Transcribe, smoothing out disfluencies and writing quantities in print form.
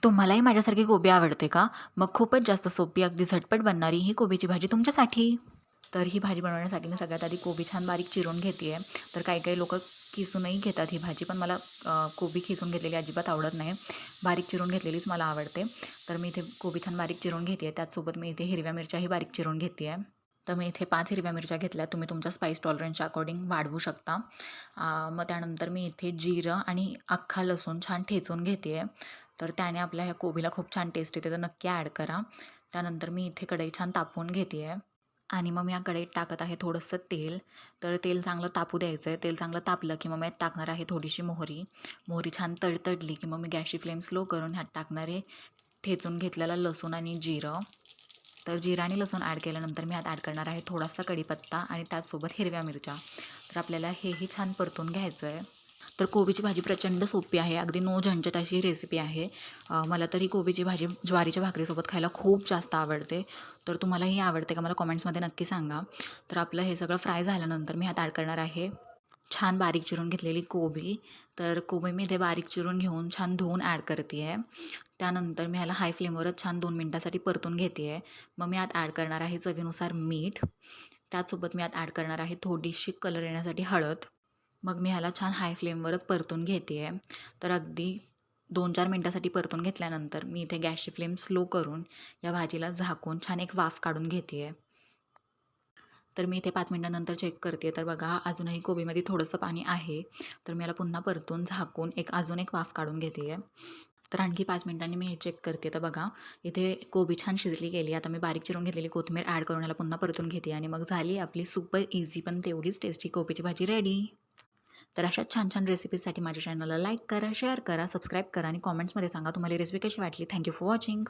तुम्हालाही माझ्यासारखी कोबी आवडते का? मग खूपच जास्त सोपी, अगदी झटपट बनणारी ही कोबीची भाजी तुमच्यासाठी. तर ही भाजी बनवण्यासाठी मी सगळ्यात आधी कोबी छान बारीक चिरून घेते आहे. तर काही-काही लोकं किसूनही घेतात ही भाजी, पण मला कोबी खिसून घेतलेली अजिबात आवडत नाही. बारीक चिरून घेतलेलीच मला आवडते. तर मी इथे कोबी छान बारीक चिरून घेते आहे. त्याचसोबत मी इथे हिरव्या मिरच्याही बारीक चिरून घेते आहे. तर मी इथे 5 हिरव्या मिरच्या घेतल्या. तुम्ही तुमच्या स्पाइस टॉलरन्सच्या अकॉर्डिंग वाढवू शकता. मग त्यानंतर मी इथे जिरं आणि अख्खा लसूण छान ठेचून घेते आहे. तर त्याने आपल्या ह्या कोबीला खूप छान टेस्ट येते, तर नक्की ॲड करा. त्यानंतर मी इथे कढई छान तापवून घेते आहे आणि मग मी या कढईत टाकत आहे थोडंसं तेल. तर तेल चांगलं तापू द्यायचं आहे. तेल चांगलं तापलं की मग मी टाकणार आहे थोडीशी मोहरी. मोहरी छान तडतडली की मग मी गॅसची फ्लेम स्लो करून ह्यात टाकणार आहे ठेचून घेतलेला लसूण आणि जिरं. तर जिरं आणि लसूण ॲड केल्यानंतर मी ह्यात ॲड करणार आहे थोडासा कढीपत्ता आणि त्याचसोबत हिरव्या मिरच्या. तर आपल्याला हेही छान परतून घ्यायचं आहे. तर कोबीची भाजी प्रचंड सोपी आहे. अगदी नो झंझट अशी रेसिपी आहे. मला तर ही कोबीची भाजी ज्वारीच्या भाकरीसोबत खायला खूप जास्त आवडते. तर तुम्हालाही आवडते का मला कमेंट्समध्ये नक्की सांगा. तर आपलं हे सगळं फ्राय झाल्यानंतर मी ह्यात ॲड करणार आहे छान बारीक चिरून घेतलेली कोबी. तर कोबी मी इथे बारीक चिरून घेऊन छान धुवून ॲड करते आहे. त्यानंतर मी ह्याला हाय फ्लेमवरच छान 2 मिनिटासाठी परतून घेते आहे. मग मी यात ॲड करणार आहे चवीनुसार मीठ. त्याचसोबत मी यात ॲड करणार आहे थोडीशी कलर येण्यासाठी हळद. मग मी ह्याला छान हाय फ्लेमवरच परतून घेते आहे. तर अगदी 2-4 मिनटासाठी परतून घेतल्यानंतर मी इथे गॅसची फ्लेम स्लो करून या भाजीला झाकून छान एक वाफ काढून घेते आहे. तर मी इथे 5 मिनिटानंतर चेक करते तर बघा अजूनही कोबीमध्ये थोडंसं पाणी आहे. तर मी याला पुन्हा परतून झाकून अजून एक वाफ काढून घेते आहे. तर आणखी 5 मिनिटांनी मी हे चेक करते तर बघा इथे कोबी छान शिजली गेली. आता मी बारीक चिरून घेतलेली कोथिंबीर ॲड करून याला पुन्हा परतून घेते आणि मग झाली आपली सुपर इझी पण तेवढीच टेस्टी कोबीची भाजी रेडी. तर अशा छान छान रेसिपीजसाठी माझ्या चॅनलला लाईक करा, शेअर करा, सबस्क्राईब करा आणि कॉमेंट्समध्ये सांगा तुम्हाला रेसिपी कशी वाटली. Thank you for watching.